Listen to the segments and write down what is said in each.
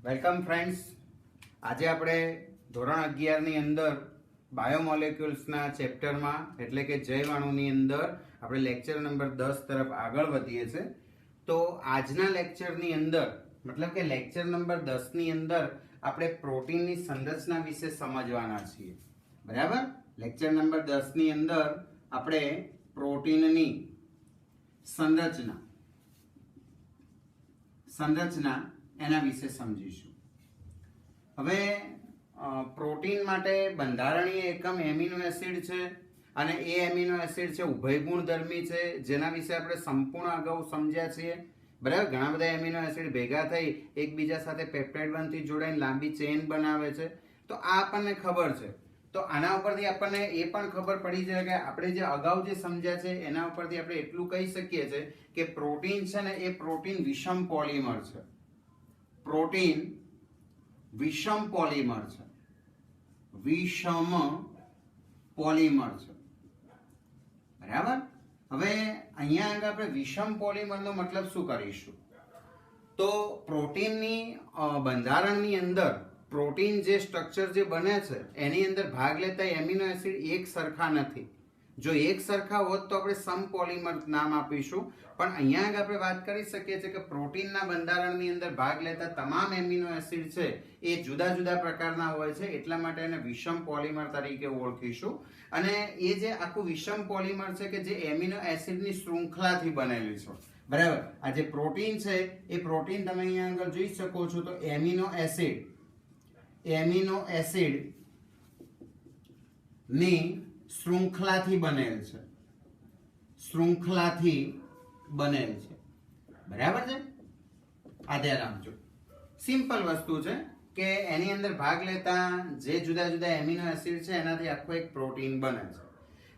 Welcome friends. આજે આપણે ધોરણ 11 ની અંદર બાયોમોલેક્યુલ્સના ચેપ્ટરમાં એટલે કે જૈવાણુની અંદર આપણે લેક્ચર નંબર 10 તરફ આગળ વધીએ છીએ. તો આજના લેક્ચરની અંદર મતલબ કે લેક્ચર નંબર 10 ની અંદર આપણે પ્રોટીનની સંરચના વિશે સમજવાના છીએ. બરાબર? લેક્ચર નંબર 10 ની અંદર આપણે પ્રોટીનની સંરચના એના વિશે સમજીશું. હવે પ્રોટીન માટે બંધારણીય એકમ એમિનો એસિડ છે અને એ એમિનો એસિડ છે ઉભયગુણધર્મી છે, જેના વિશે આપણે સંપૂર્ણ અગાઉ સમજ્યા છીએ. બરાબર? ઘણા બધા એમિનો એસિડ ભેગા થઈ એકબીજા સાથે પેપ્ટાઇડ બંધથી જોડાઈને લાંબી ચેઇન બનાવે છે. તો આ આપણને ખબર છે. તો આના ઉપરથી આપણને એ પણ ખબર પડી જાય કે આપણે જે અગાઉ જે સમજ્યા છે એના ઉપરથી આપણે એટલું કહી શકીએ છીએ કે પ્રોટીન છે ને એ પ્રોટીન વિષમ પોલિમર છે. પ્રોટીન વિષમ પોલિમર છે. વિષમ પોલિમર છે. બરાબર? હવે અહીંયા આગળ આપણે વિષમ પોલિમરનો મતલબ શું કરીશું? તો પ્રોટીનની બંધારણની અંદર પ્રોટીન જે સ્ટ્રક્ચર જે બને છે એની અંદર ભાગ લેતા એમિનો એસિડ એક સરખા નથી. જો એક સરખા હોત તો આપણે સમપોલિમર નામ આપીશું, પણ અહીંયા આગળ આપણે વાત કરી શકીએ છીએ કે પ્રોટીનના બંધારણની અંદર ભાગ લેતા તમામ એમિનો એસિડ છે એ જુદા જુદા પ્રકારના હોય છે, એટલા માટે એને વિષમ પોલિમર તરીકે ઓળખીશું. અને એ જે આખું વિષમ પોલિમર છે કે જે એમિનો એસિડની શૃંખલાથી બનેલી છે. બરાબર? આ જે પ્રોટીન છે એ પ્રોટીન તમે અહીંયા આગળ જોઈ શકો છો તો એમિનો એસિડ ની શૃંખલાથી બનેલ છે. બરાબર છે? આ ધ્યાન આપજો. સિમ્પલ વસ્તુ છે કે એની અંદર ભાગ લેતા જે જુદા જુદા એમિનો એસિડ છે એનાથી આખો એક પ્રોટીન બને છે.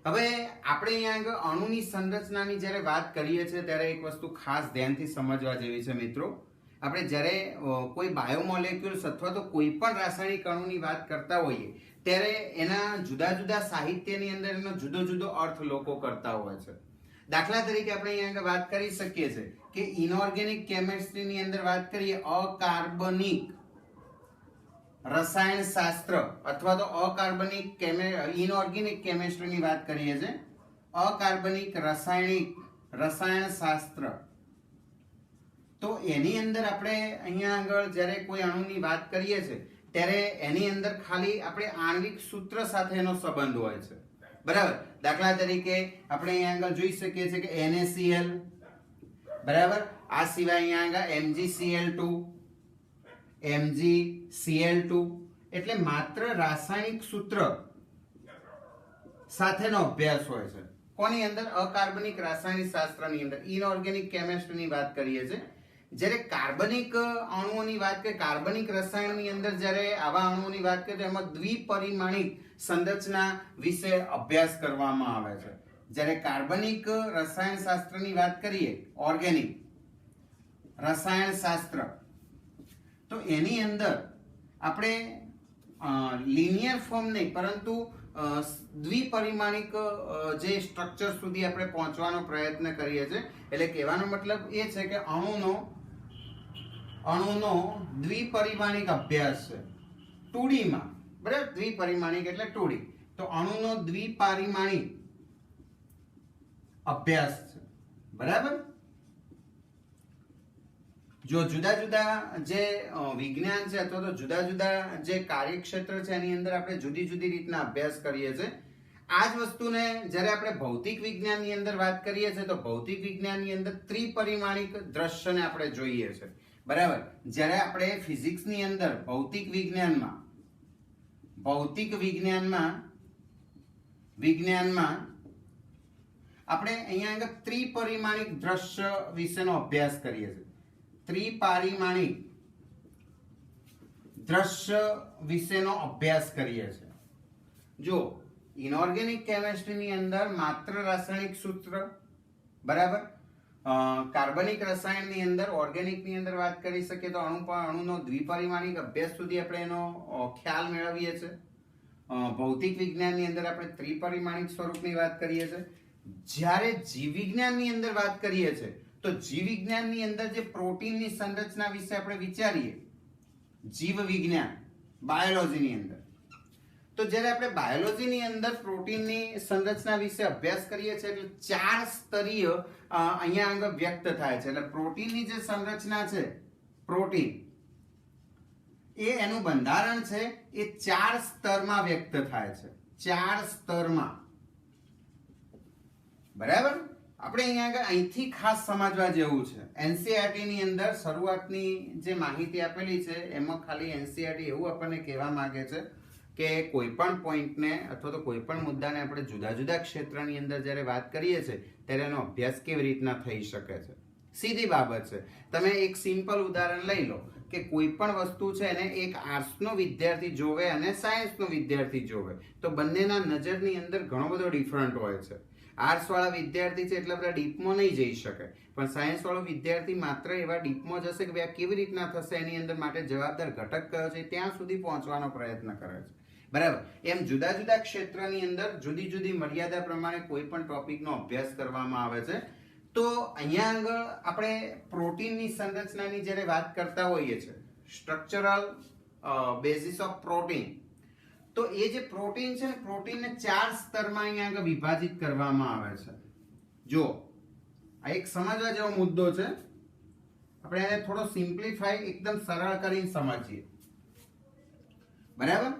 હવે આપણે અહીંયા આગળ અણુની સંરચનાની જ્યારે વાત કરીએ છીએ ત્યારે એક વસ્તુ ખાસ ધ્યાનથી સમજવા જેવી છે મિત્રો. આપણે જ્યારે કોઈ બાયોમોલેક્યુલ્સ અથવા તો કોઈ પણ રાસાયણિક અણુની વાત કરતા હોઈએ ત્યારે એના જુદા જુદા સાહિત્યની અંદર એનો જુદો જુદો અર્થ લોકો કરતા હોય છે. દાખલા તરીકે આપણે અહીંયા આગળ વાત કરી શકીએ છીએ કે ઇનઓર્ગેનિક કેમિસ્ટ્રીની અંદર વાત કરીએ અકાર્બનિક રસાયણશાસ્ત્ર અથવા તો અકાર્બનિક ઇનઓર્ગેનિક કેમિસ્ટ્રીની વાત કરીએ છીએ અકાર્બનિક રસાયણશાસ્ત્ર. તો એની અંદર આપણે અહીંયા આગળ જ્યારે કોઈ અણુની વાત કરીએ છીએ ત્યારે એની અંદર ખાલી આપણે આણ્વિક સૂત્ર સાથેનો સંબંધ હોય છે. બરાબર? દાખલા તરીકે આપણે અહીંયા આગળ જોઈ શકીએ છીએ કે NaCl. બરાબર? આ સિવાય અહીંયા આગળ MgCl2 એટલે માત્ર રાસાયણિક સૂત્ર સાથેનો અભ્યાસ હોય છે. કોની અંદર? અકાર્બનિક રાસાયણિક શાસ્ત્રની અંદર ઇનઓર્ગેનિક કેમિસ્ટ્રીની વાત કરીએ છીએ. જ્યારે કાર્બનિક અણુઓની વાત કરીએ, કાર્બનિક રસાયણની અંદર જ્યારે આવા અણુઓની વાત કરીએ તો એમાં દ્વિપરિમાણિક સંરચના વિશે અભ્યાસ કરવામાં આવે છે. જ્યારે કાર્બનિક રસાયણશાસ્ત્રની વાત કરીએ, ઓર્ગેનિક રસાયણશાસ્ત્ર, તો એની અંદર આપણે લિનિયર ફોર્મ નહીં પરંતુ દ્વિપરિમાણિક જે સ્ટ્રક્ચર સુધી આપણે પહોંચવાનો પ્રયત્ન કરીએ છીએ. એટલે કહેવાનો મતલબ એ છે કે અણુનો દ્વિપરિમાણિક અભ્યાસ છે 2D માં. બરાબર? દ્વિપરિમાણિક એટલે 2D. તો અણુનો દ્વિપરિમાણિક અભ્યાસ છે. બરાબર? જો જુદા જુદા જે વિજ્ઞાન છે અથવા તો જુદા જુદા જે કાર્યક્ષેત્ર છે એની અંદર આપણે જુદી જુદી રીતના અભ્યાસ કરીએ છીએ. આ જ વસ્તુને જ્યારે આપણે ભૌતિક વિજ્ઞાનની અંદર વાત કરીએ છીએ તો ભૌતિક વિજ્ઞાનની અંદર ત્રિપરિમાણિક દ્રશ્યને આપણે જોઈએ છે. બરાબર? જ્યારે આપણે ફિઝિક્સની અંદર ભૌતિક વિજ્ઞાનમાં આપણે અહીંયા આગળ ત્રિપરિમાણિક દ્રશ્ય વિશેનો અભ્યાસ કરીએ છીએ. ત્રિપરિમાણિક દ્રશ્ય વિશેનો અભ્યાસ કરીએ છીએ. જો ઇનઓર્ગેનિક કેમિસ્ટ્રીની અંદર માત્ર રાસાયણિક સૂત્ર. બરાબર? કાર્બનિક રસાયણની અંદર, ઓર્ગેનિકની અંદર વાત કરી શકીએ તો અણુનો દ્વિપરિમાણિક અભ્યાસ સુધી આપણે એનો ખ્યાલ મેળવીએ છીએ. ભૌતિક વિજ્ઞાનની અંદર આપણે ત્રિપરિમાણિક સ્વરૂપની વાત કરીએ છીએ. જ્યારે જીવ વિજ્ઞાનની અંદર વાત કરીએ છીએ તો જીવ વિજ્ઞાનની અંદર જે પ્રોટીનની સંરચના વિશે આપણે વિચારીએ જીવ વિજ્ઞાન બાયોલોજીની અંદર. તો જ્યારે આપણે બાયોલોજીની અંદર પ્રોટીનની સંરચના વિશે અભ્યાસ કરીએ છીએ એટલે 4 સ્તરીય અહીંયા આગળ વ્યક્ત થાય છે. એટલે પ્રોટીનની જે સંરચના છે, પ્રોટીન એ એનું બંધારણ છે એ 4 સ્તરમાં વ્યક્ત થાય છે. 4 સ્તરમાં. બરાબર. આપણે અહીંયા આગળ અહીંથી ખાસ સમજવા જેવું છે. એનસીઈઆરટી ની અંદર શરૂઆતની જે માહિતી આપેલી છે એમાં ખાલી એનસીઈઆરટી એવું આપણને કહેવા માંગે છે કે કોઈ પણ પોઈન્ટને અથવા તો કોઈ પણ મુદ્દાને આપણે જુદા જુદા ક્ષેત્રની અંદર જ્યારે વાત કરીએ છીએ ત્યારે એનો અભ્યાસ કેવી રીતના થઈ શકે છે. સીધી બાબત છે. તમે એક સિમ્પલ ઉદાહરણ લઈ લો કે કોઈ પણ વસ્તુ છે એને એક આર્ટ્સનો વિદ્યાર્થી જોવે અને સાયન્સનો વિદ્યાર્થી જોવે તો બંનેના નજરની અંદર ઘણો બધો ડિફરન્ટ હોય છે. આર્ટ્સ વાળા વિદ્યાર્થી છે એટલે બધા ડીપમાં નહીં જઈ શકે, પણ સાયન્સ વાળો વિદ્યાર્થી માત્ર એવા ડીપમાં જશે કે આ કેવી રીતના થશે, એની અંદર માટે જવાબદાર ઘટક કયો છે ત્યાં સુધી પહોંચવાનો પ્રયત્ન કરે છે. બરાબર. એમ જુદા જુદા ક્ષેત્રની અંદર જુદી જુદી મર્યાદા પ્રમાણે કોઈ પણ ટોપિકનો અભ્યાસ કરવામાં આવે છે. તો અહીંયા આગળ આપણે પ્રોટીનની સંરચનાની જ્યારે વાત કરતા હોઈએ છીએ, સ્ટ્રક્ચરલ બેઝિસ ઓફ પ્રોટીન, તો એ જે પ્રોટીન છે ને પ્રોટીનને 4 સ્તરમાં અહીંયા આગળ વિભાજિત કરવામાં આવે છે. જો આ એક સમજવા જેવો મુદ્દો છે, આપણે એને થોડો સિમ્પ્લિફાઈ એકદમ સરળ કરીને સમજીએ. બરાબર.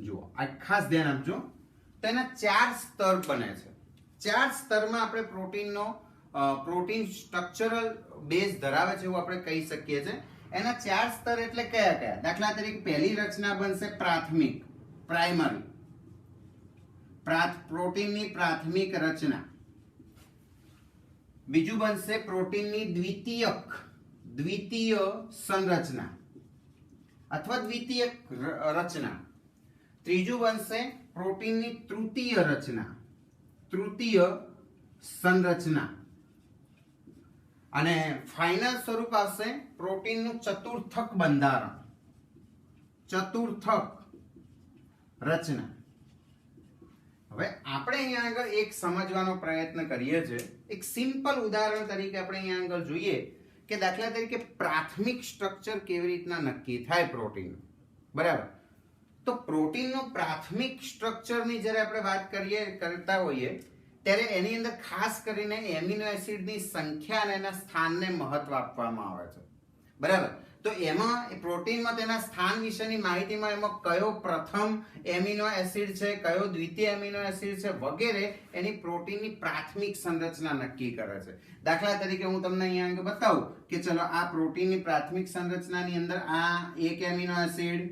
જુઓ, આ ખાસ ધ્યાન આપજો. તો એના 4 સ્તર બને છે. 4 સ્તરમાં આપણે પ્રોટીન સ્ટ્રક્ચરલ બેઝ ધરાવે છે એવું આપણે કહી શકીએ છીએ. એના 4 સ્તર એટલે કયા કયા? દાખલા તરીકે પહેલી રચના બનશે પ્રાથમિક, પ્રાઇમરી. પ્રોટીનની પ્રાથમિક રચના. બીજું બનશે પ્રોટીનની દ્વિતીય સંરચના અથવા દ્વિતીય રચના. ત્રીજું બનશે પ્રોટીનની તૃતીય સંરચના. અને ફાઇનલ સ્વરૂપ આવશે પ્રોટીનનું ચતુર્થક બંધારણ, ચતુર્થક રચના. હવે આપણે અહીંયા આગળ એક સમજવાનો પ્રયત્ન કરીએ છીએ. એક સિમ્પલ ઉદાહરણ તરીકે આપણે અહીંયા આગળ જોઈએ કે દાખલા તરીકે પ્રાથમિક સ્ટ્રક્ચર કેવી રીતના નક્કી થાય પ્રોટીન. બરાબર. તો પ્રોટીનનું પ્રાથમિક સ્ટ્રક્ચરની જ્યારે આપણે વાત કરતા હોઈએ ત્યારે એની અંદર ખાસ કરીને એમિનો એસિડની સંખ્યા અને એના સ્થાનને મહત્વ આપવામાં આવે છે. બરાબર. તો એમાં પ્રોટીનમાં તેના સ્થાન વિશેની માહિતીમાં એમાં કયો પ્રથમ એમિનો એસિડ છે, કયો દ્વિતીય એમિનો એસિડ છે વગેરે એની પ્રોટીનની પ્રાથમિક સંરચના નક્કી કરે છે. દાખલા તરીકે હું તમને અહીંયા આગળ બતાવું કે ચલો આ પ્રોટીનની પ્રાથમિક સંરચનાની અંદર આ એક એમિનો એસિડ,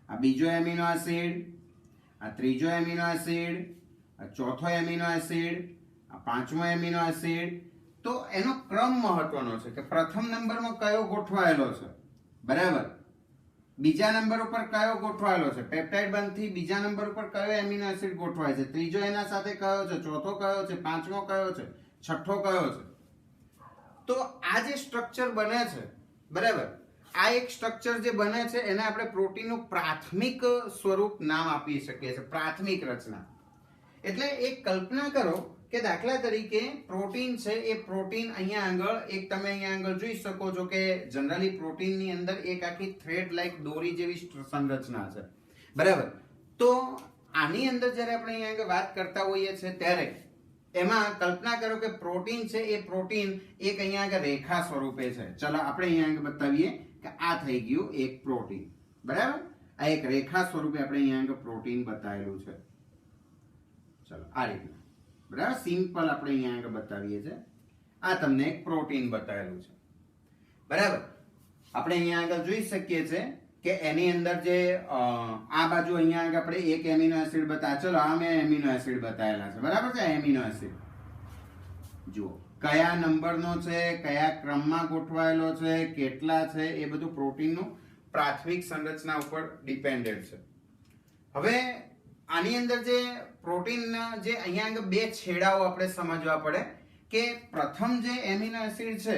આ બીજો એમિનો એસિડ, આ ત્રીજો એમિનો એસિડ, આ ચોથો એમિનો એસિડ, આ પાંચમો એમિનો એસિડ. તો એનો ક્રમ મહત્વનો છે કે પ્રથમ નંબરમાં કયો ગોઠવાયેલો છે. બરાબર. બીજા નંબર ઉપર કયો ગોઠવાયેલો છે, પેપ્ટાઇડ બંધથી બીજા નંબર ઉપર કયો એમિનો એસિડ ગોઠવાય છે, ત્રીજો એના સાથે કયો છે, ચોથો કયો છે, પાંચમો કયો છે, છઠ્ઠો કયો છે. તો આ જે સ્ટ્રક્ચર બને છે, બરાબર, આ એક સ્ટ્રક્ચર જે બને છે એને આપણે પ્રોટીનનું પ્રાથમિક સ્વરૂપ નામ આપી શકીએ છીએ, પ્રાથમિક રચના. એટલે એક કલ્પના કરો કે દાખલા તરીકે પ્રોટીન છે એ પ્રોટીન અહીંયા આગળ એક તમે અહીંયા આગળ જોઈ શકો છો કે જનરલી પ્રોટીનની અંદર એક આખી થ્રેડ લાઈક દોરી જેવી સંરચના છે. બરાબર. તો આની અંદર જ્યારે આપણે અહીંયા આગળ વાત કરતા હોઈએ છીએ ત્યારે એમાં કલ્પના કરો કે પ્રોટીન છે એ પ્રોટીન એક અહીંયા આગળ રેખા સ્વરૂપે છે. ચલો આપણે અહીંયા આગળ બતાવીએ કે આ થઈ ગયું એક પ્રોટીન. બરાબર. આ એક રેખા સ્વરૂપે આપણે અહીંયા આગળ પ્રોટીન બતાવેલું છે. ચલો આ રીતના. બરાબર. સિમ્પલ આપણે અહીંયા આગળ બતાવીએ છીએ. આ તમને એક પ્રોટીન બતાવેલું છે. બરાબર. આપણે અહીંયા આગળ જોઈ શકીએ છીએ કે એની અંદર જે આ બાજુ અહીંયા આગળ આપણે એક એમિનો એસિડ બતાવ્યા. ચલો આ મેં એમિનો એસિડ બતાવેલા છે. બરાબર છે. એમિનો એસિડ જુઓ કયા નંબરનો છે, કયા ક્રમમાં ગોઠવાયેલો છે, કેટલા છે, એ બધું પ્રોટીનનું પ્રાથમિક સંરચના ઉપર ડિપેન્ડેન્ટ છે. હવે આની અંદર જે પ્રોટીન જે અહીંયા આગળ બે છેડાઓ આપણે સમજવા પડે કે પ્રથમ જે એમિનો એસિડ છે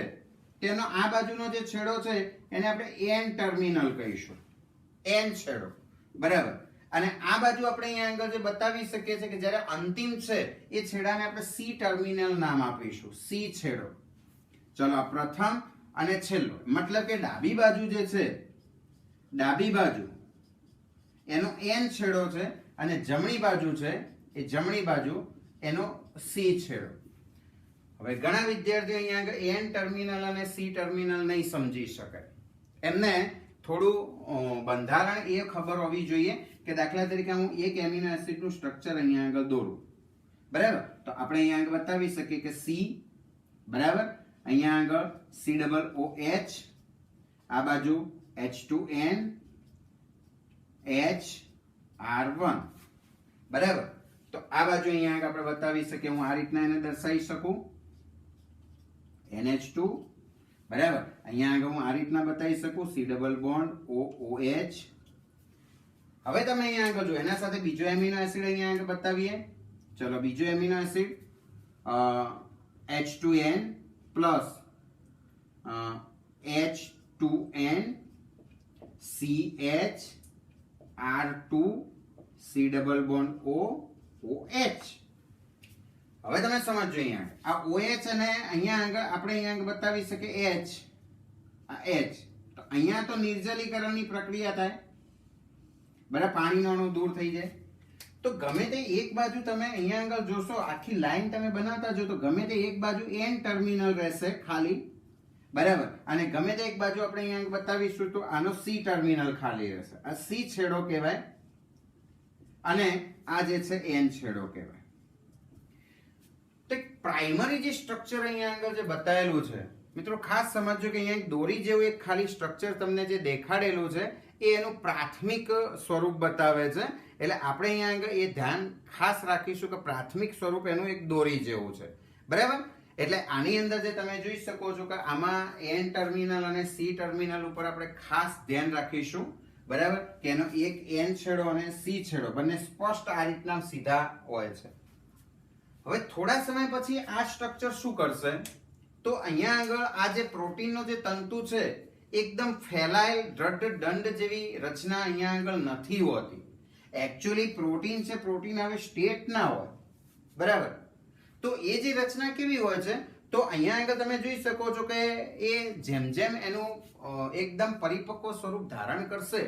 તેનો આ બાજુનો જે છેડો છે એને આપણે એન ટર્મિનલ કહીશું, એન છેડો. બરાબર. અને આ બાજુ આપણે અહીંયા આગળ જે બતાવી શકીએ છીએ કે જ્યારે અંતિમ છે એ છેડાને આપણે સી ટર્મિનલ નામ આપીશું, સી છેડો. ચલો પ્રથમ અને છેલ્લો, મતલબ કે ડાબી બાજુ જે છે, ડાબી બાજુ એનો N છેડો છે અને જમણી બાજુ છે એ જમણી બાજુ એનો C છેડો. હવે ઘણા વિદ્યાર્થીઓ અહીંયા આગળ N ટર્મિનલ અને C ટર્મિનલ નહીં સમજી શકે. એમને થોડું બંધારણ એ ખબર હોવી જોઈએ કે દાખલા તરીકે હું એક એમિનો એસિડનું સ્ટ્રક્ચર અહીંયા આગળ દોરું, બરાબર? તો આપણે અહીંયા આગળ બતાવી શકીએ કે C, બરાબર, અહીંયા આગળ COOH, આ બાજુ H2N HR1, બરાબર. તો આ બાજુ અહીંયા આગળ આપણે બતાવી શકીએ, હું આ રીતના એને દર્શાવી શકું, NH2, બરાબર. અહીંયા આગળ હું આ રીતના બતાવી શકું, C ડબલ બોન્ડ OOH. હવે તમે અહીંયા આગળ જો એના સાથે બીજો એમિનો એસિડ અહીંયા આગળ બતાવીએ. ચલો બીજો amino acid H2N plus H2N CH R2 C double bond OOH. હવે તમે સમજો અહીંયા આ OH અને અહીંયા આગળ આપણે અહીંયા આગળ બતાવી શકીએ H, આ H. તો અહીંયા તો નિર્જલીકરણની પ્રક્રિયા થાય, બરાબર, પાણીનો અણુ દૂર થઈ જાય. તો ગમે તે એક બાજુ તમે અહીંયા આગળ જોશો, આખી લાઈન તમે બનાવતા જો તો ગમે તે એક બાજુ N ટર્મિનલ રહેશે ખાલી, બરાબર, અને ગમે તે એક બાજુ આપણે અહીંયા બતાવીશું તો આનો C ટર્મિનલ ખાલી રહેશે. આ C છેડો કહેવાય અને આ જે છે N છેડો કહેવાય. તો પ્રાઇમરી જે સ્ટ્રક્ચર અહીંયા આગળ જે બતાવેલું છે મિત્રો, ખાસ સમજો કે અહીંયા એક દોરી જેવું એક ખાલી સ્ટ્રક્ચર તમને જે દેખાડેલું છે એ એનું પ્રાથમિક સ્વરૂપ બતાવે છે. એટલે આપણે અહીંયા આગળ એ ધ્યાન ખાસ રાખીશું કે પ્રાથમિક સ્વરૂપ એનું એક દોરી જેવું છે, બરાબર. એટલે આની અંદર જે તમે જોઈ શકો છો કે આમાં N ટર્મિનલ અને C ટર્મિનલ ઉપર આપણે ખાસ ધ્યાન રાખીશું, બરાબર, કે એનો એક N છેડો અને C છેડો બંને સ્પષ્ટ આ રીતના સીધા હોય છે. હવે થોડા સમય પછી આ સ્ટ્રક્ચર શું કરશે, તો અહીંયા આગળ આ જે પ્રોટીનનો જે તંતુ છે એકદમ ફેલાયેલ દ્રઢ દંડ જેવી રચના અહીંયા આગળ નથી હોતી. એકચ્યુઅલી પ્રોટીન છે, પ્રોટીન હવે સ્ટેટ ના હોય, બરાબર. તો એ જે રચના કેવી હોય છે, તો અહીંયા આગળ તમે જોઈ શકો છો કે એ જેમ જેમ એનું એકદમ પરિપક્વ સ્વરૂપ ધારણ કરશે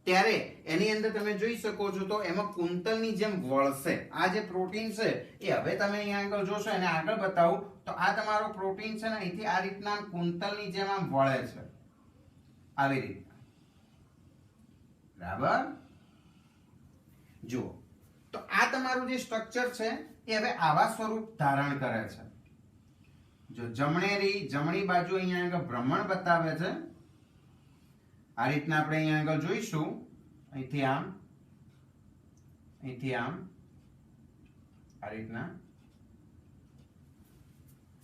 ત્યારે એની અંદર તમે જોઈ શકો છો તો એમાં કુંતલની જેમ વળશે. આ જે પ્રોટીન છે એ હવે તમે અહીંયા આગળ જોશો, એને આગળ બતાવું તો આ તમારો પ્રોટીન છે ને અહીંથી આ રીતના કુંતલની જેમ આમ વળે છે, આવી રીતના, બરાબર. જુઓ તો આ તમારું જે સ્ટ્રક્ચર છે એ હવે આવા સ્વરૂપ ધારણ કરે છે. જો જમણી બાજુ અહીંયા આગળ ભ્રમણ બતાવે છે, આ રીતના આપણે અહીંયા આગળ જોઈશું, અહીંથી આમ, અહીંથી આમ, આ રીતના,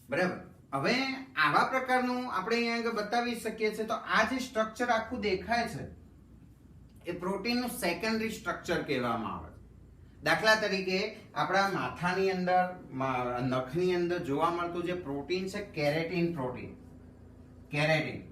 બરાબર. હવે આવા પ્રકારનું આપણે અહીંયા આગળ બતાવી શકીએ છીએ. તો આ જે સ્ટ્રક્ચર આખું દેખાય છે એ પ્રોટીનનું સેકન્ડરી સ્ટ્રક્ચર કહેવામાં આવે છે. દાખલા તરીકે આપણા માથાની અંદર, નખની અંદર જોવા મળતું જે પ્રોટીન છે કેરેટીન પ્રોટીન, કેરેટીન.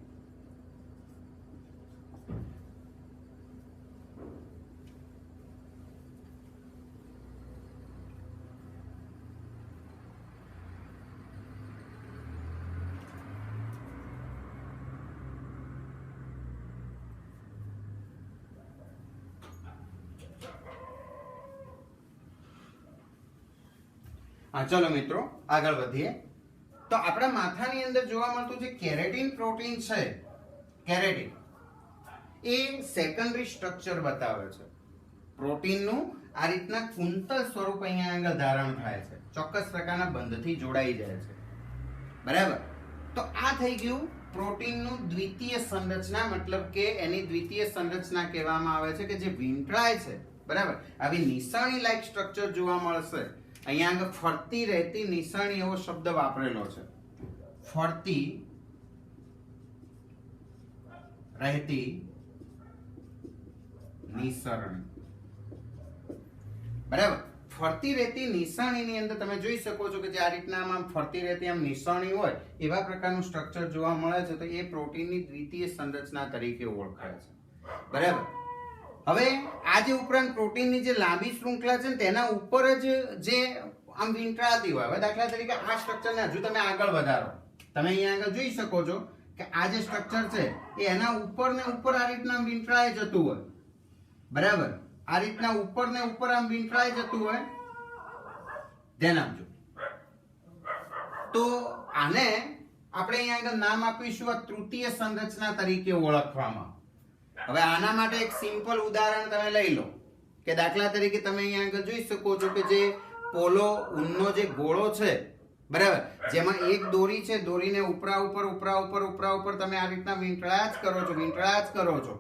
હા, ચલો મિત્રો આગળ વધીએ. તો આપણા માથાની અંદર જોવા મળતું જે કેરેટીન પ્રોટીન છે, કેરેટીન, એ સેકન્ડરી સ્ટ્રક્ચર બતાવે છે. પ્રોટીનનું આ રીતના કુંતલ સ્વરૂપ અહીંયા આગળ ધારણ થાય છે, ચોક્કસ પ્રકારના બંધથી જોડાઈ જાય છે, બરાબર. તો આ થઈ ગયું પ્રોટીનનું દ્વિતીય સંરચના, મતલબ કે એની દ્વિતીય સંરચના કહેવામાં આવે છે કે જે વીંટળાય છે, બરાબર. આવી નિશાની લાયક સ્ટ્રક્ચર જોવા મળશે. અહીંયા આગળ ફરતી રહેતી નિશાની એવો શબ્દ વાપરેલો છે, ફરતી રહેતી નિસરણી, બરાબર. ફરતી રહેતી નિશાનીની અંદર તમે જોઈ શકો છો કે જે આ રીતના આમ ફરતી રહેતી આમ નિશાની હોય એવા પ્રકારનું સ્ટ્રક્ચર જોવા મળે છે. તો એ પ્રોટીનની દ્વિતીય સંરચના તરીકે ઓળખાય છે, બરાબર. હવે આ જે ઉપરાંત પ્રોટીનની જે લાંબી શૃંખલા છે ને તેના ઉપર જ જે આમ વીંટળાતી હોય. હવે દાખલા તરીકે આ સ્ટ્રક્ચરને હજુ તમે આગળ વધારો, તમે અહીંયા આગળ જોઈ શકો છો કે કે આ જે સ્ટ્રક્ચર છે એ એના ઉપર ને ઉપર આ રીતના વીંટળાઈ જતું હોય, બરાબર, આ રીતના ઉપર ને ઉપર આમ વીંટળાઈ જતું હોય, ધ્યાન આપજો. તો આને આપણે અહીંયા આગળ નામ આપીશું આ તૃતીય સંરચના તરીકે ઓળખવામાં. હવે આના માટે એક સિમ્પલ ઉદાહરણ તમે લઈ લો કે દાખલા તરીકે તમે અહીંયા આગળ જોઈ શકો છો કે જે પોલો ઊનનો જે ગોળો છે, બરાબર, જેમાં એક દોરી છે, દોરીને ઉપરા ઉપર તમે આ રીતના વીંટળા જ કરો છો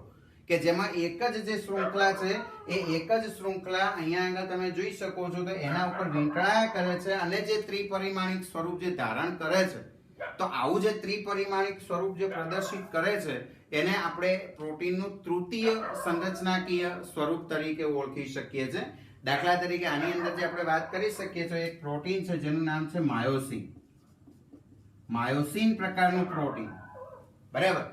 કે જેમાં એક જ જે શૃંખલા છે એ એક જ શૃંખલા અહીંયા આગળ તમે જોઈ શકો છો તો એના ઉપર વીંટળાયા કરે છે અને જે ત્રિપરિમાણિક સ્વરૂપ જે ધારણ કરે છે. તો આવું જે ત્રિપરિમાણિક સ્વરૂપ જે પ્રદર્શિત કરે છે એને આપણે પ્રોટીનનું તૃતીય સંરચનાકીય સ્વરૂપ તરીકે ઓળખી શકીએ છીએ. દાખલા તરીકે આની અંદર જે આપણે વાત કરી શકીએ છીએ એક પ્રોટીન છે જેનું નામ છે માયોસિન. માયોસિન પ્રકારનું પ્રોટીન, બરાબર,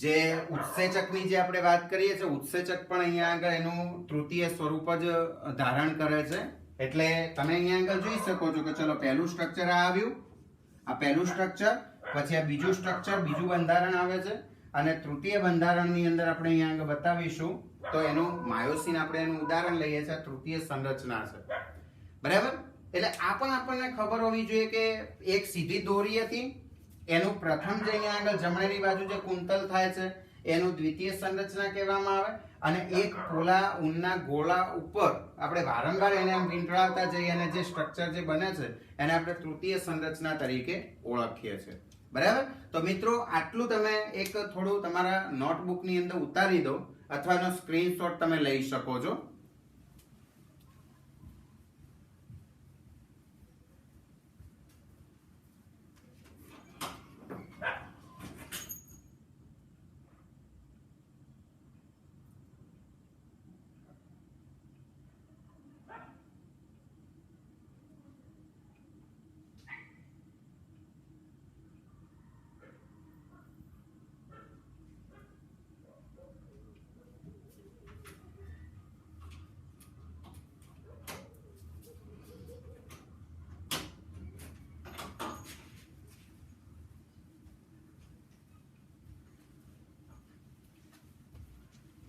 જે ઉત્સેચકની જે આપણે વાત કરીએ છીએ, ઉત્સેચક પણ અહીંયા આગળ એનું તૃતીય સ્વરૂપ જ ધારણ કરે છે. એટલે તમે અહીંયા આગળ જોઈ શકો છો કે ચલો પહેલું સ્ટ્રક્ચર આ આવ્યું, આ પહેલું સ્ટ્રક્ચર, પછી આ બીજું સ્ટ્રક્ચર, બીજું બંધારણ આવે છે અને તૃતીય બંધારણની અંદર આપણે અહીંયા આગળ બતાવીશું તો એનું માયોસિન આપણે એનું ઉદાહરણ લઈએ છીએ, તૃતીય સંરચના છે, બરાબર. એટલે આ પણ આપણને ખબર હોવી જોઈએ કે એક સીધી દોરી હતી, એનું પ્રથમ જે અહીંયા આગળ જમણેની બાજુ જે કુંતલ થાય છે એનું દ્વિતીય સંરચના કહેવામાં આવે અને એક પોલા ઊનના ગોળા ઉપર આપણે વારંવાર એને આમ વીંટળાવતા જઈએ અને જે સ્ટ્રક્ચર જે બને છે એને આપણે તૃતીય સંરચના તરીકે ઓળખીએ છીએ, બરાબર. તો મિત્રો આટલું તમે એક થોડું તમારા નોટબુકની અંદર ઉતારી દો અથવા એનો સ્ક્રીનશોટ તમે લઈ શકો છો.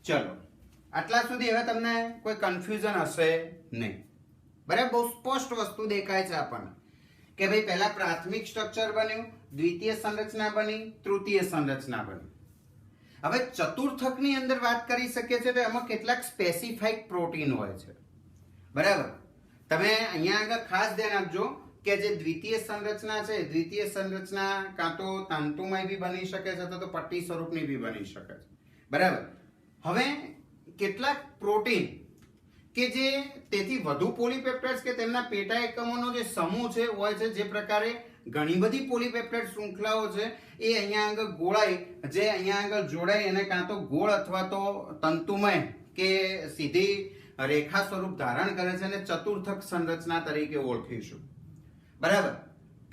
ચલો, આટલા સુધી હવે તમને કોઈ કન્ફ્યુઝન હશે નહીં, બરાબર. બહુ સ્પષ્ટ વસ્તુ દેખાય છે આપણને કે ભાઈ પહેલા પ્રાથમિક સ્ટ્રક્ચર બન્યું, દ્વિતીય સંરચના બની, તૃતીય સંરચના બની. હવે ચતુર્થકની અંદર વાત કરી શકીએ છીએ તો એમાં કેટલાક સ્પેસિફાઈડ પ્રોટીન હોય છે, બરાબર. તમે અહીંયા આગળ ખાસ ધ્યાન આપજો કે જે દ્વિતીય સંરચના છે, દ્વિતીય સંરચના કાં તો તંતુમય બી બની શકે છે તો પટ્ટી સ્વરૂપની બી બની શકે છે, બરાબર. હવે કેટલાક પ્રોટીન કે જે તેથી વધુ પોલીપેપ્ટાઇડ્સ કે તેમના પેટા એકમોનો જે સમૂહ છે હોય છે, જે પ્રકારે ઘણી બધી પોલીપેપ્ટાઇડ શૃંખલાઓ છે એ અહીંયા આગળ ગોળાઈ જે અહીંયા આગળ જોડાઈ અને કાં તો ગોળ અથવા તો તંતુમય કે સીધી રેખા સ્વરૂપ ધારણ કરે છે અને ચતુર્થક સંરચના તરીકે ઓળખીશું, બરાબર.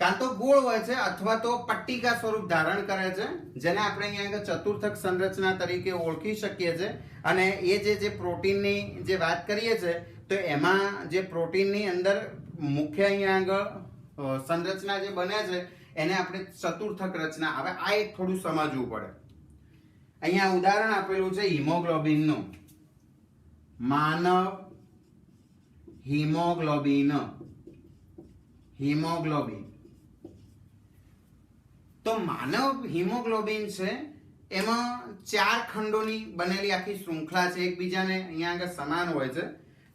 કાં તો ગોળ હોય છે અથવા તો પટ્ટિકા સ્વરૂપ ધારણ કરે છે જેને આપણે અહીંયા આગળ ચતુર્થક સંરચના તરીકે ઓળખી શકીએ છીએ. અને એ જે પ્રોટીનની જે વાત કરીએ છીએ તો એમાં જે પ્રોટીનની અંદર મુખ્ય અહીંયા આગળ સંરચના જે બને છે એને આપણે ચતુર્થક રચના. હવે આ એક થોડું સમજવું પડે. અહીંયા ઉદાહરણ આપેલું છે હિમોગ્લોબિનનું. માનવ હિમોગ્લોબિન. તો માનવ હિમોગ્લોબિન છે એમાં 4 ખંડોની બનેલી આખી શૃંખલા છે, એકબીજાને અહીંયા આગળ સમાન હોય છે.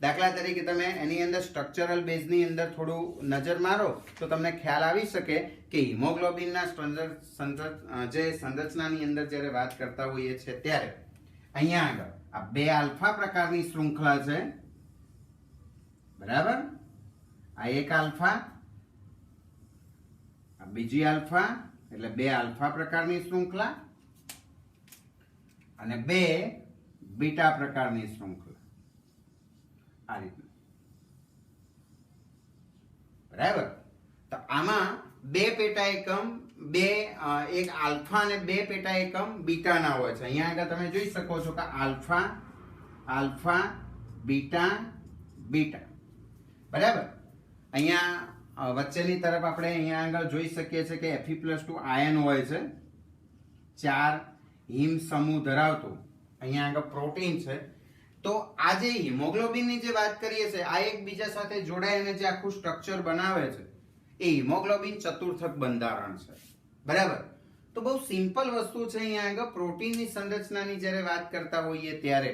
દાખલા તરીકે તમે એની અંદર સ્ટ્રક્ચરલ બેઝની અંદર થોડું નજર મારો તો તમને ખ્યાલ આવી શકે કે હિમોગ્લોબિનના જે સંરચનાની અંદર જ્યારે વાત કરતા હોઈએ છીએ ત્યારે અહીંયા આગળ આ 2 આલ્ફા પ્રકારની શૃંખલા છે, બરાબર. આ એક આલ્ફા, આ બીજી આલ્ફા, એટલે 2 આલ્ફા પ્રકારની શૃંખલા અને 2 બીટા પ્રકારની શૃંખલા, આ રીતે, બરાબર. તો આમાં 2 પેટા એકમ, એક આલ્ફા અને 2 પેટા એકમ બીટાના હોય છે. અહીંયા આગળ તમે જોઈ શકો છો કે આલ્ફા, બીટા, બરાબર. અહીંયા વચ્ચેની તરફ આપણે અહીંયા આગળ જોઈ શકીએ છીએ કે Fe+2 આયન હોય છે, 4 હિમ સમૂહ ધરાવતું અહીંયા આગળ પ્રોટીન છે. તો આ જે હિમોગ્લોબિનની જે વાત કરીએ છીએ, આ એકબીજા સાથે જોડાઈને જે આખું સ્ટ્રક્ચર બનાવે છે એ હિમોગ્લોબિન ચતુર્થક બંધારણ છે. બરાબર. તો બહુ સિમ્પલ વસ્તુ છે અહીંયા આગળ પ્રોટીનની સંરચનાની જ્યારે વાત કરતા હોઈએ ત્યારે.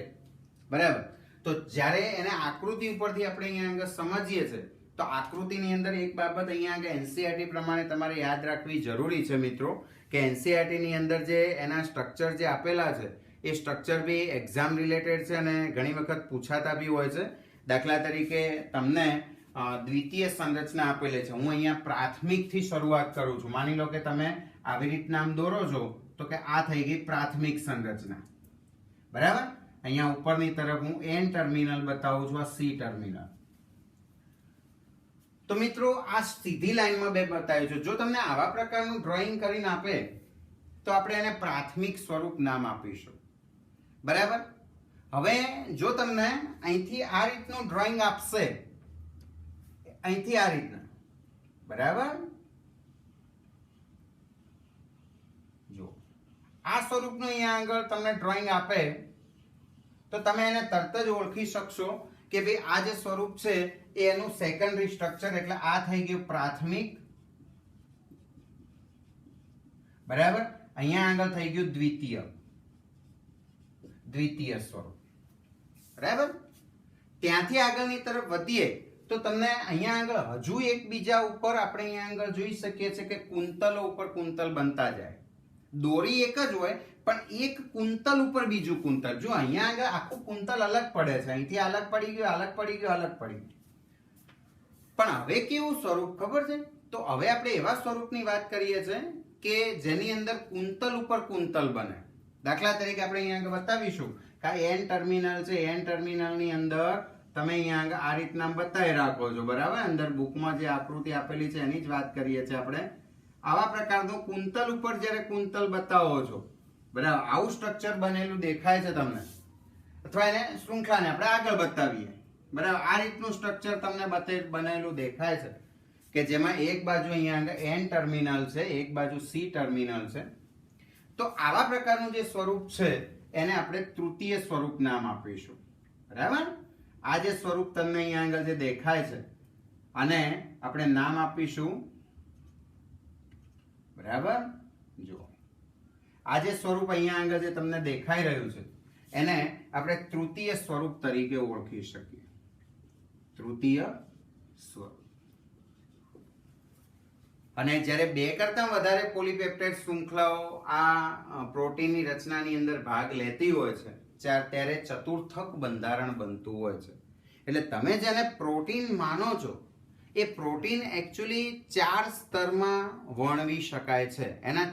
બરાબર. તો જ્યારે એને આકૃતિ ઉપરથી આપણે અહીંયા આગળ સમજીએ છીએ તો આકૃતિની અંદર એક બાબત અહીંયા આગળ એનસીઈઆરટી પ્રમાણે તમારે યાદ રાખવી જરૂરી છે મિત્રો, કે એનસીઈઆરટી ની અંદર જે એના સ્ટ્રક્ચર જે આપેલા છે એ સ્ટ્રક્ચર બી એક્ઝામ રિલેટેડ છે અને ઘણી વખત પૂછાતા બી હોય છે. દાખલા તરીકે તમને દ્વિતીય સંરચના આપેલી છે. હું અહીંયા પ્રાથમિકથી શરૂઆત કરું છું. માની લો કે તમે આવી રીતના આમ દોરો છો તો કે આ થઈ ગઈ પ્રાથમિક સંરચના. બરાબર. અહીંયા ઉપરની તરફ હું એન ટર્મિનલ બતાવું છું, આ સી ટર્મિનલ. તો મિત્રો આ સીધી લાઈનમાં બે બતાવ્યું છે. જો તમને આવા પ્રકારનું ડ્રોઈંગ કરીને આપે તો આપણે એને પ્રાથમિક સ્વરૂપ નામ આપીશું. બરાબર. હવે જો તમને અહીંથી આ રીતનું ડ્રોઈંગ આપશે, અહીંથી આ રીતના, બરાબર, જો આ સ્વરૂપનું અહીંયા આગળ તમને ડ્રોઈંગ આપે તો તમે એને તરત જ ઓળખી શકશો કે ભાઈ આ જે સ્વરૂપ છે એ એનું સેકન્ડરી સ્ટ્રક્ચર, એટલે આ થઈ ગયું પ્રાથમિક. બરાબર. અહીંયા આગળ થઈ ગયું દ્વિતીય સ્વરૂપ. બરાબર. ત્યાંથી આગળની તરફ વધીએ તો તમને અહીંયા આગળ હજુ એકબીજા ઉપર આપણે અહીંયા આગળ જોઈ શકીએ છીએ કે કુંતલો ઉપર કુંતલ બનતા જાય. દોરી એક જ હોય પણ એક કુંતલ ઉપર બીજું કુંતલ. જો અહીંયા આગળ આખું કુંતલ અલગ પડે છે, અહીંથી અલગ પડી ગયું, અલગ પડી ગયું, અલગ પડી ગયું. પણ હવે કેવું સ્વરૂપ ખબર છે? તો હવે આપણે એવા સ્વરૂપની વાત કરીએ છીએ કે જેની અંદર કુંતલ ઉપર કુંતલ બને. દાખલા તરીકે આપણે અહીંયા આગળ બતાવીશું કે એન ટર્મિનલ છે, એન ટર્મિનલની અંદર તમે અહીંયા આગળ આ રીતના બતાવી રાખો છો. બરાબર. અંદર બુકમાં જે આકૃતિ આપેલી છે એની જ વાત કરીએ છીએ આપણે. આવા પ્રકારનું કુંતલ ઉપર જ્યારે કુંતલ બતાવો છો, બરાબર, આવું સ્ટ્રક્ચર બનેલું દેખાય છે તમને, અથવા એને શૃંખલાને આપણે આગળ બતાવીએ, બરાબર, આ રીતનું સ્ટ્રક્ચર તમને બનેલું દેખાય છે કે જેમાં એક બાજુ અહીંયા આગળ એન ટર્મિનલ છે, એક બાજુ સી ટર્મિનલ છે. તો આવા પ્રકારનું જે સ્વરૂપ છે એને આપણે તૃતીય સ્વરૂપ નામ આપીશું. બરાબર. આ જે સ્વરૂપ તમને અહીંયા આગળ જે દેખાય છે અને આપણે નામ આપીશું, બરાબર, જો આ જે સ્વરૂપ અહીંયા આગળ જે તમને દેખાઈ રહ્યું છે એને આપણે તૃતીય સ્વરૂપ તરીકે ઓળખી શકીએ. તૃતીય સ્વરૂપ. અને જ્યારે બે કરતા વધારે પોલીપેપ્ટાઇડ શૃંખલાઓ આ પ્રોટીનની રચનાની અંદર ભાગ લેતી હોય છે ત્યારે ચતુર્થક બંધારણ બનતું હોય છે. એટલે તમે જેને પ્રોટીન માનો છો એ પ્રોટીન એકચ્યુઅલી 4 સ્તરમાં વર્ણવી શકાય છે. એના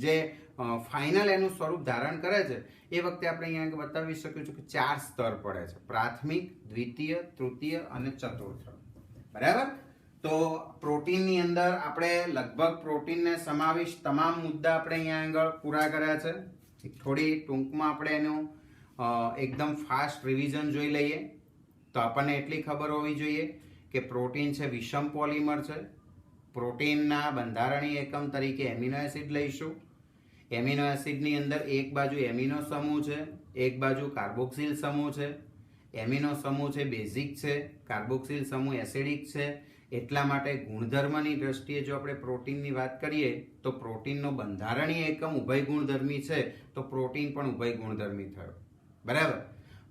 જે ફાઇનલ એનું સ્વરૂપ ધારણ કરે છે એ વખતે આપણે અહીંયા બતાવી શકીએ છીએ કે 4 સ્તર પડે છે: પ્રાથમિક, દ્વિતીય, તૃતીય અને ચતુર્થ. બરાબર. તો પ્રોટીનની અંદર આપણે લગભગ પ્રોટીનને સમાવિષ્ટ તમામ મુદ્દા આપણે અહીંયા આગળ પૂરા કર્યા છે. થોડી ટૂંકમાં આપણે એનું એકદમ ફાસ્ટ રિવિઝન જોઈ લઈએ તો આપણને એટલી ખબર હોવી જોઈએ કે પ્રોટીન છે વિષમ પોલિમર છે. પ્રોટીનના બંધારણીય એકમ તરીકે એમિનો એસિડ લઈશું. એમિનો એસિડની અંદર એક બાજુ એમિનો સમૂહ છે, એક બાજુ કાર્બોક્સિલ સમૂહ છે. એમિનો સમૂહ છે બેઝિક છે, કાર્બોક્સિલ સમૂહ એસિડિક છે. એટલા માટે ગુણધર્મની દ્રષ્ટિએ જો આપણે પ્રોટીનની વાત કરીએ તો પ્રોટીનનો બંધારણીય એકમ ઉભય ગુણધર્મી છે, તો પ્રોટીન પણ ઉભય ગુણધર્મી થયો. બરાબર.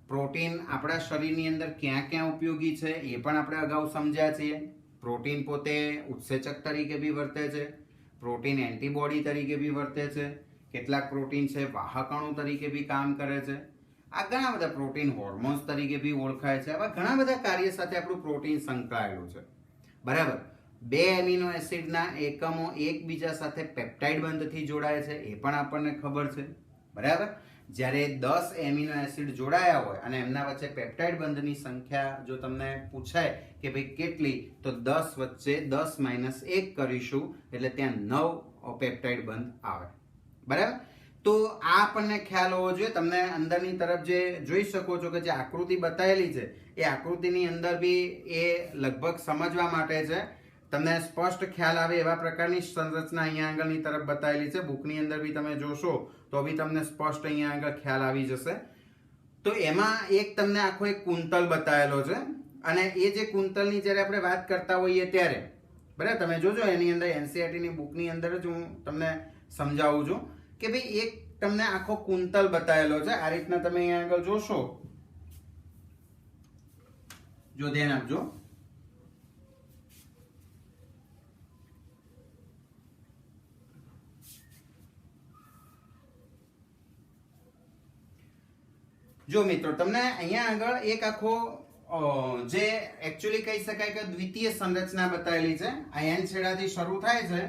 પ્રોટીન આપણા શરીરની અંદર ક્યાં ક્યાં ઉપયોગી છે એ પણ આપણે અગાઉ સમજ્યા છીએ. પ્રોટીન પોતે ઉત્સેચક તરીકે બી વર્તે છે, પ્રોટીન એન્ટીબોડી તરીકે બી વર્તે છે, કેટલાક પ્રોટીન છે વાહક અણુ તરીકે બી કામ કરે છે. આ ઘણા બધા પ્રોટીન હોર્મોન્સ તરીકે બી ઓળખાય છે. આવા ઘણા બધા કાર્ય સાથે આપણું પ્રોટીન સંકળાયેલું છે. બરાબર. 2 એમિનો એસિડના એકમો એકબીજા સાથે પેપ્ટાઇડ બંધથી જોડાય છે એ પણ આપણને ખબર છે. બરાબર. જ્યારે 10 એમિનો એસિડ જોડાયા હોય અને એમના વચ્ચે પેપ્ટાઇડ બંધની સંખ્યા જો તમને પૂછાય કે ભાઈ કેટલી, તો 10 વચ્ચે 10 - 1 કરીશું એટલે ત્યાં 9 પેપ્ટાઇડ બંધ આવે. બરાબર. તો આ આપણને ખ્યાલ હોવો જોઈએ. તમને અંદરની તરફ જે જોઈ શકો છો કે જે આકૃતિ બતાવેલી છે એ આકૃતિની અંદર બી એ લગભગ સમજવા માટે છે. તમને સ્પષ્ટ ખ્યાલ આવે એવા પ્રકારની સંરચના અહીંયા આગળની તરફ બતાવેલી છે. બુકની અંદર બી તમે જોશો તો બી તમને સ્પષ્ટ અહીંયા આગળ ખ્યાલ આવી જશે. તો એમાં એક તમને આખો એક કુંતલ બતાવેલો છે અને એ જે કુંતલની જ્યારે આપણે વાત કરતા હોઈએ ત્યારે બરાબર તમે જોજો એની અંદર એનસીઈઆરટીની બુકની અંદર જ હું તમને સમજાવું છું કે ભાઈ એક તમને આખો કુંતલ બતાવેલો છે. આ રીતના તમે અહીંયા આગળ જોશો, જો ધ્યાન આપજો. જો મિત્રો તમને અહીંયા આગળ એક આખો જે એકચ્યુઅલી કહી શકાય કે દ્વિતીય સંરચના બતાવેલી છે. આ એન છેડાથી શરૂ થાય છે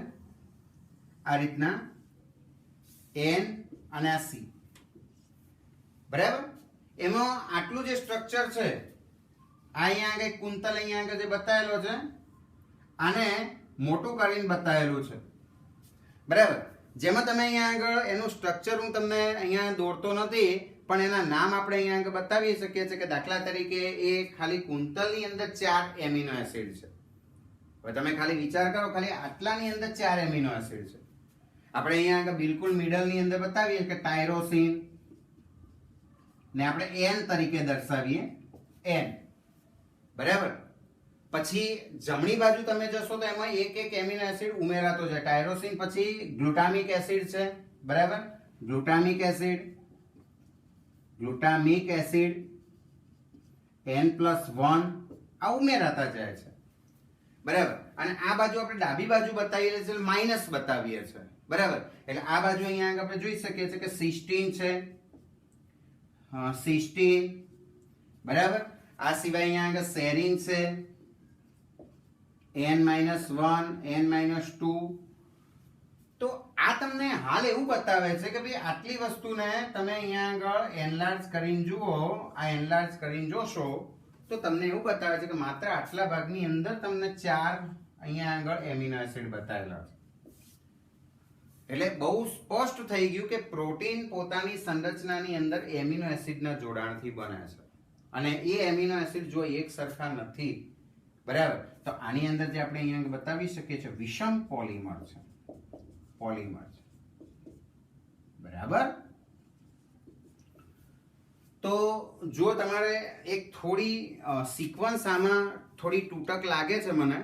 આ રીતના એન અને આ સી, બરાબર. એમાં આટલું જે સ્ટ્રક્ચર છે આ અહીંયા આગળ કુંતલ અહીંયા આગળ જે બતાવેલો છે આને મોટું કરીને બતાવેલું છે, બરાબર. જેમાં તમે અહીંયા આગળ એનું સ્ટ્રક્ચર હું તમને અહીંયા દોરતો નથી પણ એના નામ આપણે અહીંયા આગળ બતાવી શકીએ છીએ કે દાખલા તરીકે એ ખાલી કુંતલની અંદર 4 એમિનો એસિડ છે. હવે તમે ખાલી વિચાર કરો, ખાલી આટલાની અંદર 4 એમિનો એસિડ છે. આપણે અહીંયા આગળ બિલકુલ મિડલની અંદર બતાવીએ કે ટાયરોસિન ને આપણે એન તરીકે દર્શાવીએ, એન, બરાબર. પછી જમણી બાજુ તમે જશો તો એમાં એક એક એમિનો એસિડ ઉમેરાતો છે. ટાયરોસિન પછી ગ્લુટામિક એસિડ છે, બરાબર. ગ્લુટામિક એસિડ N+1 આ ઉમેરાતા જાય છે, બરાબર. અને આ બાજુ આપણે ડાબી બાજુ બતાવીએ છીએ માઇનસ બતાવીએ છીએ, બરાબર. એટલે આ બાજુ અહીંયા આગળ આપણે જોઈ શકીએ છીએ કે સિસ્ટીન છે, સિસ્ટીન, બરાબર. આ સિવાય અહીંયા આગળ સેરીન છે, N-1 N-2. તો આ તમને હાલ એવું બતાવે છે કે ભાઈ આટલી વસ્તુને તમે અહીંયા આગળ એનલાર્જ કરીને જુઓ, આ એનલાર્જ કરીને જોશો તો તમને એવું બતાવે છે કે માત્ર આટલા ભાગની અંદર તમને 4 અહીંયા આગળ એમિનો એસિડ બતાવેલા છે. એટલે બહુ સ્પષ્ટ થઈ ગયું કે પ્રોટીન પોતાની સંરચનાની અંદર એમિનો એસિડના જોડાણથી બને છે અને એ એમિનો એસિડ જો એક સરખા નથી, બરાબર, તો આની અંદર જે આપણે અહીંયા બતાવી શકીએ છીએ વિષમ પોલિમર છે, પોલિમર છે, બરાબર. તો જો તમારે એક થોડી સિક્વન્સ આમાં થોડી તૂટક લાગે છે મને,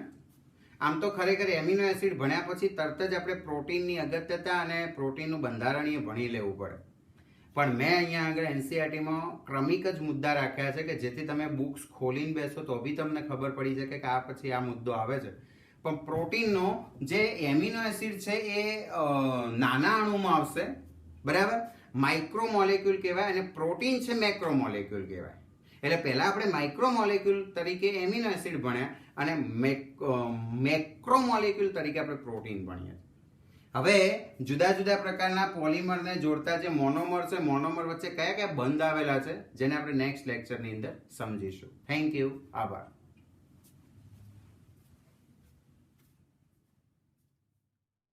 આમ તો ખરેખર એમિનો એસિડ ભણ્યા પછી તરત જ આપણે પ્રોટીનની અગત્યતા અને પ્રોટીનનું બંધારણીય ભણી લેવું પડે. પણ મેં અહીંયા આગળ એનસીઈઆરટીમાં ક્રમિક જ મુદ્દા રાખ્યા છે કે જેથી તમે બુક્સ ખોલીને બેસો તો બી તમને ખબર પડી શકે કે આ પછી આ મુદ્દો આવે છે. પણ પ્રોટીનનો જે એમિનો એસિડ છે એ નાના અણુમાં આવશે, બરાબર. માઇક્રોમોલેક્યુલ કહેવાય અને પ્રોટીન છે મેક્રોમોલેક્યુલ કહેવાય. એટલે પહેલા આપણે માઇક્રોમોલેક્યુલ તરીકે એમિનો એસિડ ભણ્યા અને મેક્રોમોલેક્યુલ તરીકે આપણે પ્રોટીન ભણીએ. હવે જુદા જુદા પ્રકારના પોલિમરને જોડતા જે મોનોમર છે, મોનોમર વચ્ચે કયા કયા બંધ આવેલા છે જેને આપણે નેક્સ્ટ લેક્ચરની અંદર સમજીશું. થેન્ક યુ, આભાર.